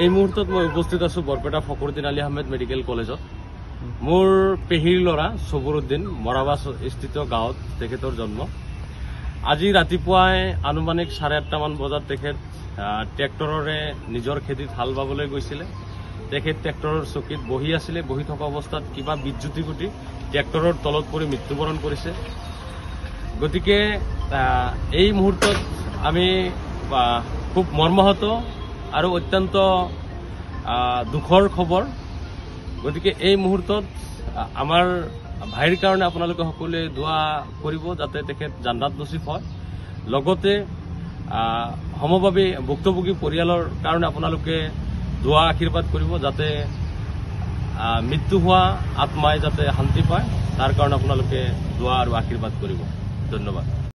এই মুহূৰ্তত মই উপস্থিত আছো বৰপেটা ফখৰুদ্দিন আলী আহমেদ মেডিকেল কলেজত। মোৰ পেহীৰ ল'ৰা সবুৰুদ্দিন মৰাবা স্থিত গাঁৱত তেখেতৰ জন্ম। আজি ৰাতিপুৱাই আনুমানিক 8:30মান বজাত তেখেত ট্ৰেক্টৰেৰে নিজৰ খেতিত হাল বাবলৈ গৈছিলে। তেখেত ট্ৰেক্টৰৰ চকীত বহি আছিলে। বহি থকা অৱস্থাত কিবা বিদ্যুতি ঘটি ট্ৰেক্টৰৰ তলত পৰি মৃত্যুবৰণ কৰিছে। গতিকে এই মুহূৰ্তত আমি খুব মৰ্মাহত আৰু অত্যন্ত দুখৰ খবৰ। গতিকে এই মুহূৰ্তত আমাৰ ভাইৰ কাৰণে আপোনালোকে সকলোৱে দোৱা কৰিব যাতে তেখেত জান্নাত নচিব হয়। লগতে সমভাৱী ভুক্তভোগী পৰিয়ালৰ কাৰণে আপোনালোকে দোৱা আশীৰ্বাদ কৰিব যাতে মৃত্যু হোৱা আত্মাই যাতে শান্তি পায়, তাৰ কাৰণে আপোনালোকে দোৱা আৰু আশীৰ্বাদ কৰিব। ধন্যবাদ।